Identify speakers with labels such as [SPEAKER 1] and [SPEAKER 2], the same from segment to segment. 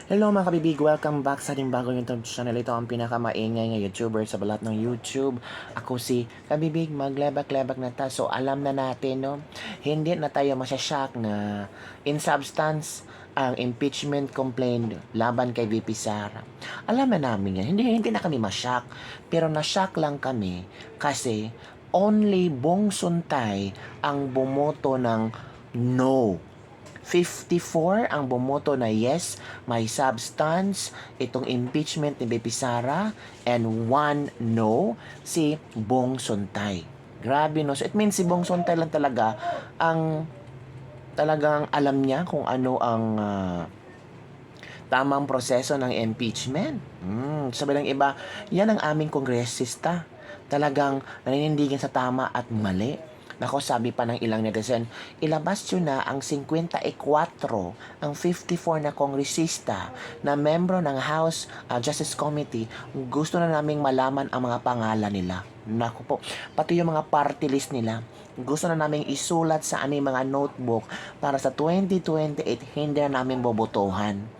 [SPEAKER 1] Hello mga kabibig, welcome back sa ating bagong YouTube channel. Ito ang pinakamaingay na YouTuber sa balat ng YouTube. Ako si Kabibig, maglebak-lebak na ta. So alam na natin, no? Hindi na tayo masyashock na in substance ang impeachment complaint laban kay VP Sara. Alam na namin yan. Hindi na kami mashock. Pero na-shock lang kami kasi only Bong Suntay ang bumoto ng no. 54 ang bumoto na yes, may substance itong impeachment ni BP Sara, and 1 no, si Bong Suntay. Grabe, no? So it means si Bong Suntay lang talaga ang talagang alam niya kung ano ang tamang proseso ng impeachment. Sabi ng iba, yan ang aming kongresista. Talagang naninindigan sa tama at mali. Nako, sabi pa ng ilang netizen, ilabas nyo na ang 54, ang 54 na kongresista na membro ng House Justice Committee. Gusto na naming malaman ang mga pangalan nila. Nako po, pati yung mga party list nila. Gusto na naming isulat sa aming mga notebook para sa 2028 hindi na namin bobotohan.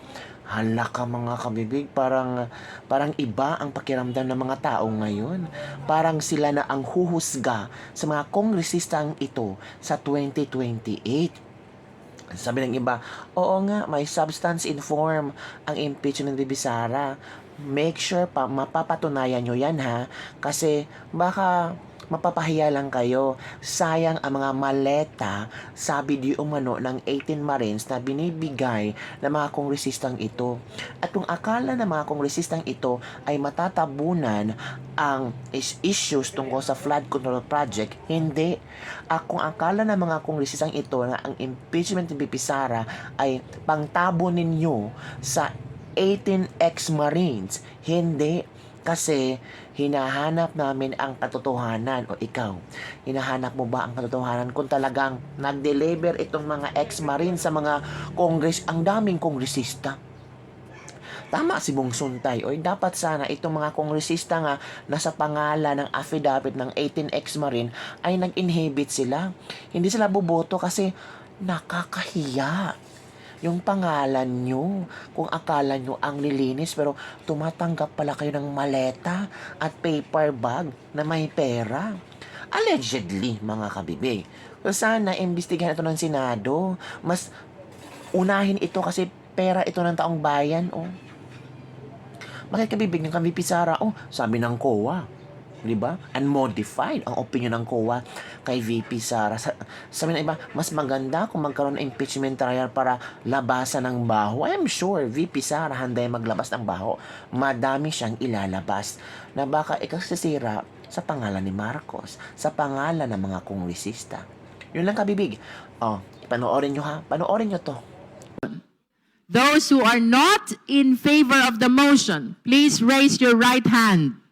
[SPEAKER 1] Hala ka mga kabibig, parang iba ang pakiramdam ng mga tao ngayon. Parang sila na ang huhusga sa mga kongresistang ito sa 2028. Sabi ng iba, oo nga, may substance in form ang impeachment ni Bisara. Make sure pa mapapatunayan nyo yan ha, kasi baka mapapahiya lang kayo. Sayang ang mga maleta, sabi di umano ng 18 Marines na binibigay ng mga kongresistang ito. At kung akala ng mga kongresistang ito ay matatabunan ang issues tungkol sa flood control project, hindi. Kung akala ng mga kongresistang ito na ang impeachment ni BP Sara ay pangtabo ninyo sa 18 ex-Marines, hindi. Kasi hinahanap namin ang katotohanan. O ikaw, hinahanap mo ba ang katotohanan kung talagang nag-deliver itong mga ex-marine sa mga kongres, ang daming kongresista? Tama si Bong Suntay. O dapat sana itong mga kongresista nga nasa pangalan ng affidavit ng 18 ex-marine ay nag-inhibit sila. Hindi sila boboto kasi nakakahiya yung pangalan nyo. Kung akala nyo ang lilinis, pero tumatanggap pala kayo ng maleta at paper bag na may pera. Allegedly, mga kabibig. So sana imbestigahan ito ng Senado. Mas unahin ito kasi pera ito ng taong bayan. Oh. Bakit kabibig ng kami Sara? Oh, sabi ng COA. Diba? Unmodified ang opinion ng COA kay VP Sara. Sabi ng iba, mas maganda kung magkaroon ng impeachment trial para labasan ng baho. I'm sure VP Sara handay maglabas ng baho. Madami siyang ilalabas na baka ikasisira sa pangalan ni Marcos, sa pangalan ng mga kongresista. Yun lang kabibig. Oh, panoorin nyo ha. Panoorin nyo to.
[SPEAKER 2] Those who are not in favor of the motion, please raise your right hand.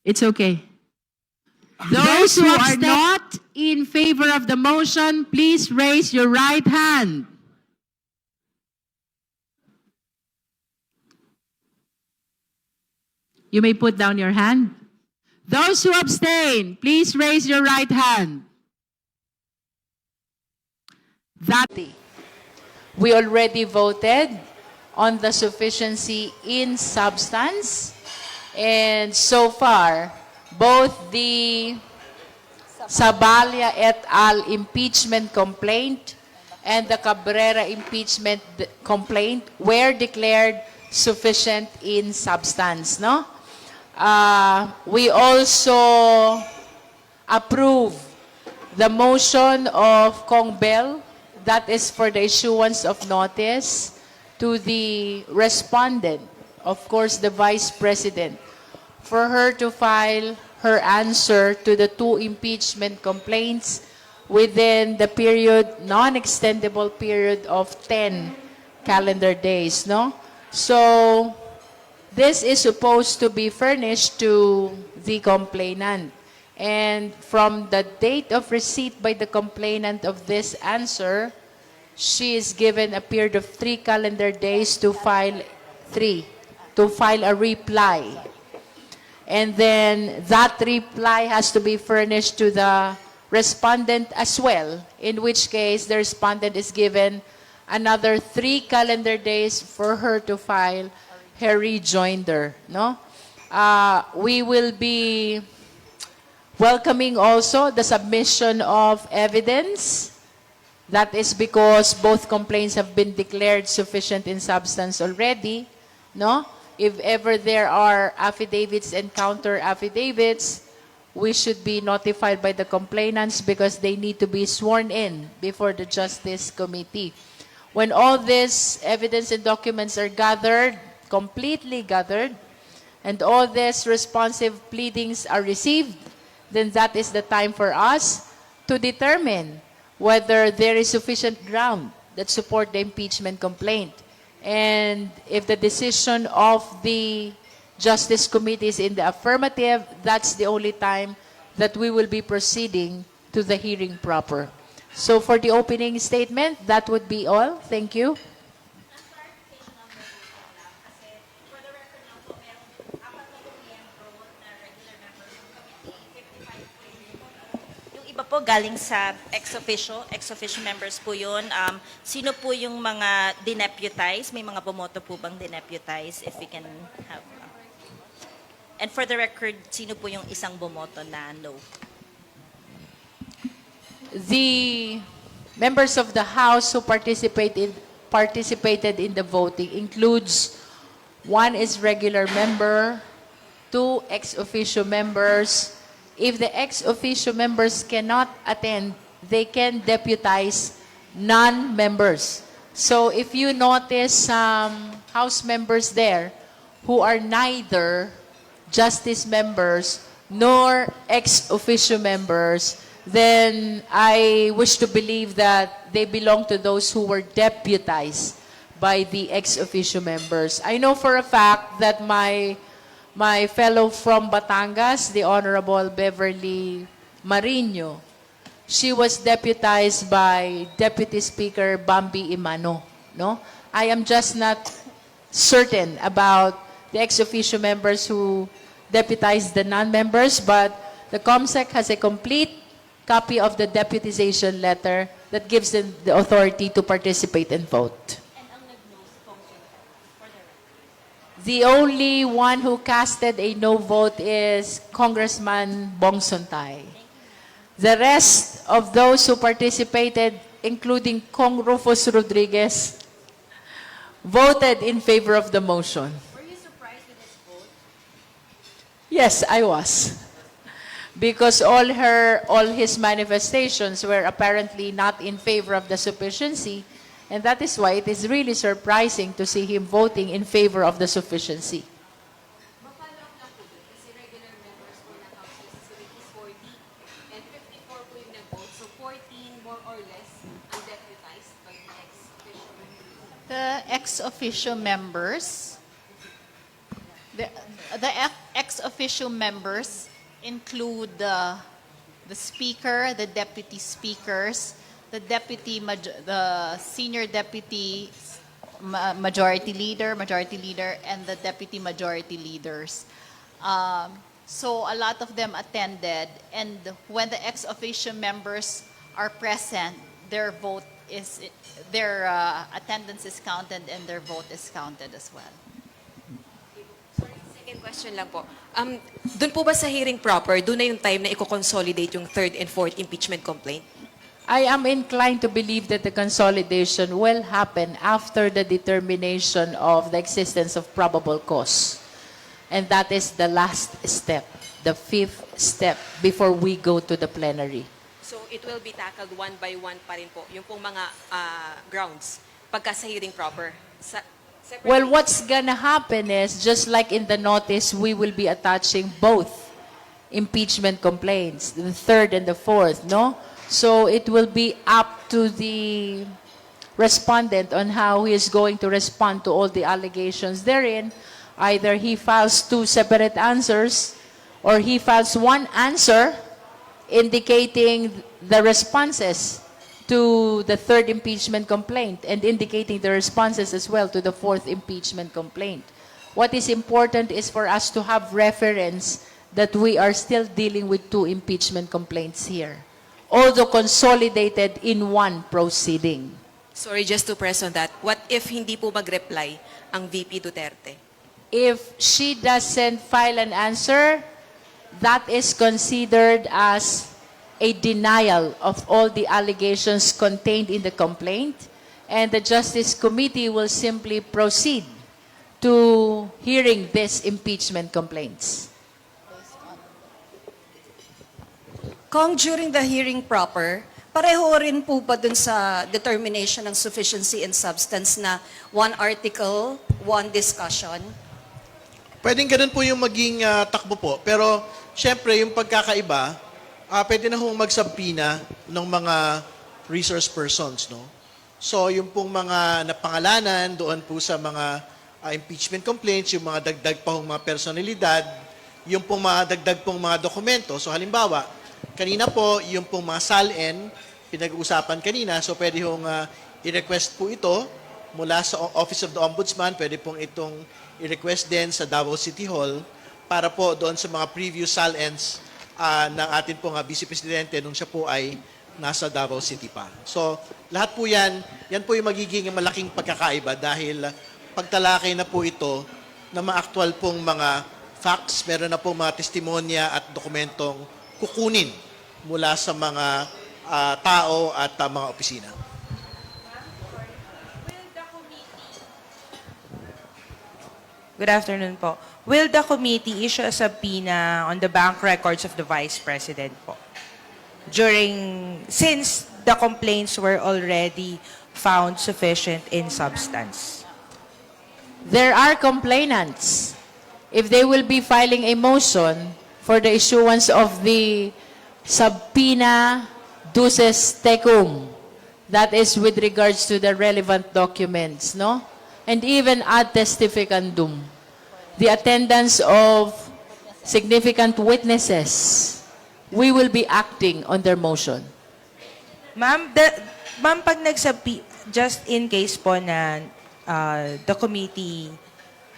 [SPEAKER 2] It's okay. Those who are not in favor of the motion, please raise your right hand. You may put down your hand. Those who abstain, please raise your right hand.
[SPEAKER 3] We already voted on the sufficiency in substance, and so far, both the Sabalia et al. Impeachment complaint and the Cabrera impeachment complaint were declared sufficient in substance, no? We also approve the motion of Kong Bell, that is for the issuance of notice to the respondent, of course the Vice President, for her to file her answer to the 2 impeachment complaints within the period, non-extendable period of 10 calendar days, no? So, this is supposed to be furnished to the complainant. And from the date of receipt by the complainant of this answer, she is given a period of 3 calendar days to file a reply. And then that reply has to be furnished to the respondent as well, in which case the respondent is given another 3 calendar days for her to file her rejoinder. No? We will be welcoming also the submission of evidence. That is because both complaints have been declared sufficient in substance already. No? If ever there are affidavits and counter affidavits, we should be notified by the complainants because they need to be sworn in before the Justice Committee. When all this evidence and documents are gathered, completely gathered, and all these responsive pleadings are received, then that is the time for us to determine whether there is sufficient ground that support the impeachment complaint. And if the decision of the Justice Committee is in the affirmative, that's the only time that we will be proceeding to the hearing proper. So for the opening statement, that would be all. Thank you.
[SPEAKER 4] Yung iba po galing sa ex-officio members po yun. Sino po yung mga dineputize? May mga bumoto po bang dineputize? If we can have... And for the record, sino po yung isang bumoto na no?
[SPEAKER 3] The members of the House who participated in the voting includes 1 is regular member, 2 ex-officio members. If the ex-officio members cannot attend, they can deputize non-members. So if you notice some House members there who are neither justice members nor ex-officio members, then I wish to believe that they belong to those who were deputized by the ex-officio members. I know for a fact that my fellow from Batangas, the Honorable Beverly Marino, she was deputized by Deputy Speaker Bambi Imano. No? I am just not certain about the ex-officio members who deputized the non-members, but the COMSEC has a complete copy of the deputization letter that gives them the authority to participate and vote. The only one who casted a no vote is Congressman Bong Sontay. The rest of those who participated, including Cong Rufus Rodriguez, voted in favor of the motion.
[SPEAKER 4] Were you surprised with this vote?
[SPEAKER 3] Yes, I was. Because all his manifestations were apparently not in favor of the sufficiency, and that is why it is really surprising to see him voting in favor of the sufficiency.
[SPEAKER 5] Mapalawak lang po doon kasi regular members po ng House Legislative is 40 and 54 po yung nag-vote. So 14 more or less ang deputized by the ex-official members.
[SPEAKER 6] The ex-officio members, the ex-officio members include the speaker, the deputy speakers, the senior deputy majority leader, and the deputy majority leaders. So a lot of them attended, and when the ex-officio members are present, their attendance is counted and their vote is counted as well.
[SPEAKER 5] Second question lang po. Doon po ba sa hearing proper, doon na yung time na i-consolidate yung third and fourth impeachment complaint?
[SPEAKER 3] I am inclined to believe that the consolidation will happen after the determination of the existence of probable cause. And that is the last step, the 5th step before we go to the plenary.
[SPEAKER 5] So it will be tackled one by one pa rin po, yung pong mga grounds, pagka sa hearing proper. Separately-
[SPEAKER 3] Well, what's gonna happen is, just like in the notice, we will be attaching both impeachment complaints, the third and the fourth, no? So it will be up to the respondent on how he is going to respond to all the allegations therein. Either he files 2 separate answers, or he files 1 answer indicating the responses to the third impeachment complaint and indicating the responses as well to the 4th impeachment complaint. What is important is for us to have reference that we are still dealing with 2 impeachment complaints here, although consolidated in one proceeding.
[SPEAKER 7] Sorry, just to press on that. What if hindi po mag-reply ang VP Duterte?
[SPEAKER 3] If she doesn't file an answer, that is considered as a denial of all the allegations contained in the complaint, and the Justice Committee will simply proceed to hearing these impeachment complaints.
[SPEAKER 8] Kung during the hearing proper, pareho rin po ba dun sa determination ng sufficiency and substance na one article, one discussion?
[SPEAKER 9] Pwedeng ganun po yung maging takbo po. Pero, syempre, yung pagkakaiba, pwede na hong magsabpina ng mga resource persons, no? So, yung pong mga napangalanan doon po sa mga impeachment complaints, yung mga dagdag pa hong mga personalidad, yung pong mga dagdag pong mga dokumento. So, halimbawa, kanina po, yung pong mga SALN, pinag-uusapan kanina, so pwede hong i-request po ito mula sa Office of the Ombudsman, pwede pong itong i-request din sa Davao City Hall para po doon sa mga previous SALNs ng atin pong Vice Presidente nung siya po ay nasa Davao City pa. So, lahat po yan po yung magiging malaking pagkakaiba dahil pagtalakay na po ito ng mga aktual pong mga facts, meron na po mga testimonya at dokumentong kukunin mula sa mga tao at mga opisina.
[SPEAKER 10] Good afternoon po. Will the committee issue a subpoena on the bank records of the Vice President po? Since the complaints were already found sufficient in substance.
[SPEAKER 3] There are complainants. If they will be filing a motion for the issuance of the subpoena duces tecum, that is with regards to the relevant documents, no? And even ad testificandum, the attendance of significant witnesses, we will be acting on their motion.
[SPEAKER 10] Ma'am, pag just in case po na the committee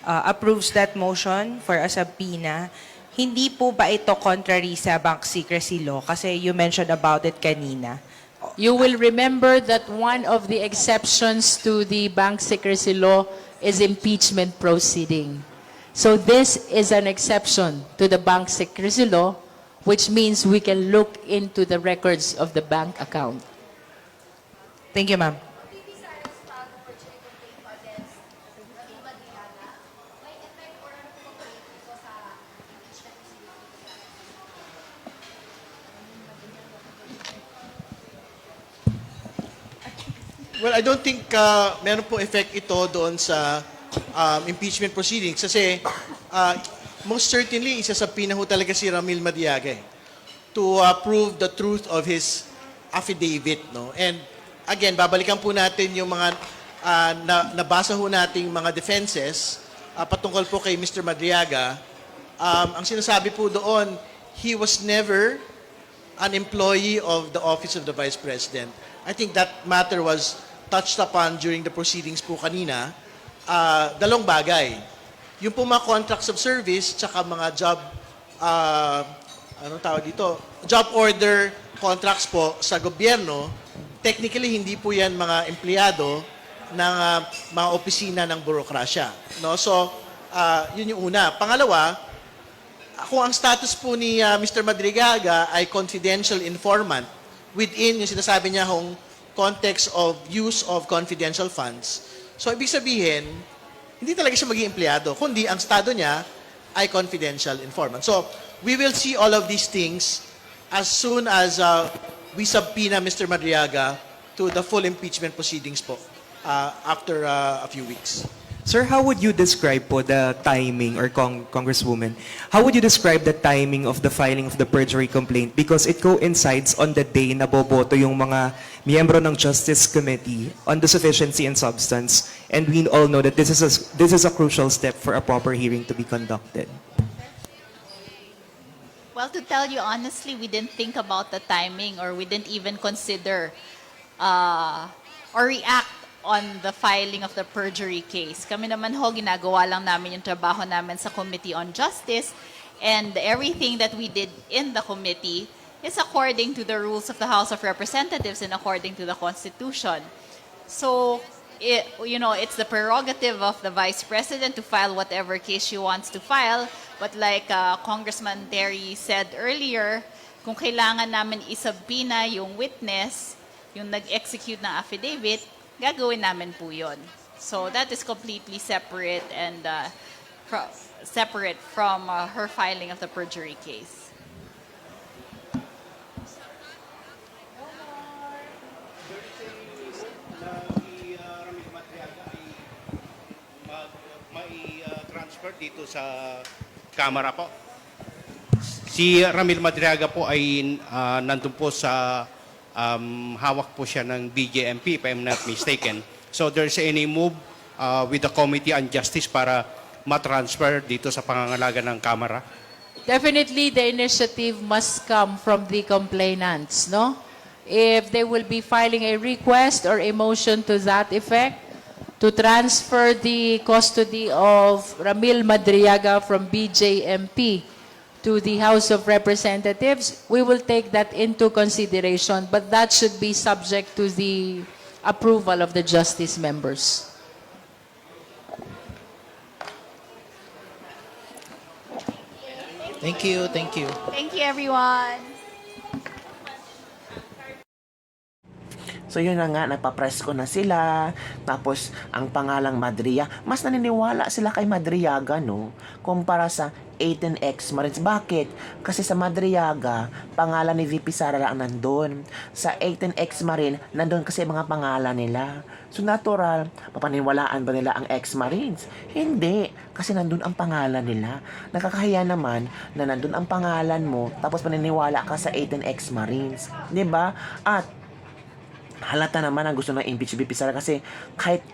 [SPEAKER 10] approves that motion for a subpoena, hindi po ba ito contrary sa bank secrecy law? Kasi you mentioned about it kanina.
[SPEAKER 3] You will remember that one of the exceptions to the bank secrecy law is impeachment proceeding. So this is an exception to the bank secrecy law, which means we can look into the records of the bank account.
[SPEAKER 10] Thank you, ma'am.
[SPEAKER 9] Well, I don't think meron pong effect ito doon sa impeachment proceedings kasi most certainly isa sa pinaho talaga si Ramil Madiaga to prove the truth of his affidavit, no? And again, babalikan po natin yung mga nabasa ho nating mga defenses patungkol po kay Mr. Madriaga. Ang sinasabi po doon, he was never an employee of the Office of the Vice President. I think that matter was touched upon during the proceedings po kanina. Dalawang bagay. Yung po mga contracts of service, tsaka mga job, anong tawag dito? Job order contracts po sa gobyerno, technically hindi po yan mga empleyado ng mga opisina ng burokrasya. No? So, yun yung una. Pangalawa, kung ang status po ni Mr. Madrigaga ay confidential informant within yung sinasabi niya hong context of use of confidential funds, so ibig sabihin, hindi talaga siya maging empleyado, kundi ang estado niya ay confidential informant. So, we will see all of these things as soon as we subpoena Mr. Madriaga to the full impeachment proceedings po after a few weeks.
[SPEAKER 11] Sir, how would you describe po the timing, or Congresswoman, how would you describe the timing of the filing of the perjury complaint? Because it coincides on the day na boboto yung mga miyembro ng Justice Committee on the sufficiency and substance, and we all know that this is a crucial step for a proper hearing to be conducted.
[SPEAKER 6] Well, to tell you honestly, we didn't think about the timing, or we didn't even consider or react on the filing of the perjury case. Kami naman ho, ginagawa lang namin yung trabaho namin sa Committee on Justice, and everything that we did in the committee is according to the rules of the House of Representatives and according to the Constitution. So, it's the prerogative of the Vice President to file whatever case she wants to file, but like Congressman Terry said earlier, kung kailangan namin isubpoena yung witness, yung nag-execute ng affidavit, gagawin namin po yun. So that is completely separate and separate from her filing of the perjury case.
[SPEAKER 12] Transfer dito sa Kamara po. Si Ramil Madriaga po ay nandun po sa hawak po siya ng BJMP, if I'm not mistaken. So there's any move with the Committee on Justice para matransfer dito sa pangangalaga ng Kamara?
[SPEAKER 3] Definitely, the initiative must come from the complainants, no? If they will be filing a request or a motion to that effect, to transfer the custody of Ramil Madriaga from BJMP to the House of Representatives, we will take that into consideration, but that should be subject to the approval of the justice members.
[SPEAKER 1] Thank you, thank you.
[SPEAKER 6] Thank you, everyone.
[SPEAKER 1] So yun na nga, napapress ko na sila. Tapos, ang pangalang Madria, mas naniniwala sila kay Madriaga, no? Kumpara sa 18X Marines. Bakit? Kasi sa Madriaga, pangalan ni VP Sara lang nandun. Sa 18X Marine, nandun kasi mga pangalan nila. So natural, papaniwalaan ba nila ang ex-Marines? Hindi, kasi nandun ang pangalan nila. Nakakahiya naman na nandun ang pangalan mo, tapos paniniwala ka sa 18X Marines. 'Di ba? At halata naman ang gusto ng impeach VP Sara kasi kahit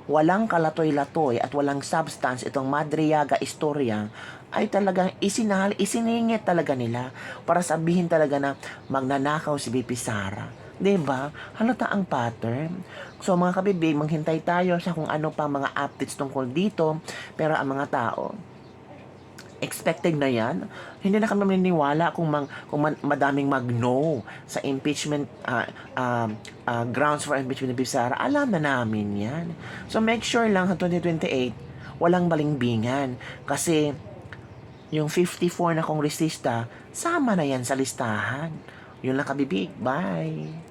[SPEAKER 1] walang kalatoy-latoy at walang substance itong Madriaga istorya ay talagang isiningit talaga nila para sabihin talaga na magnanakaw si VP Sara. 'Di ba? Halata ang pattern. So mga kabibig, maghintay tayo sa kung ano pa mga updates tungkol dito, pero ang mga tao expected na yan. Hindi na kami maniniwala kung madaming mag-no sa impeachment grounds for impeachment ni Sara. Alam na namin yan. So make sure lang sa 2028 walang balimbingan kasi yung 54 na kongresista sama na yan sa listahan. Yun lang kabibig. Bye!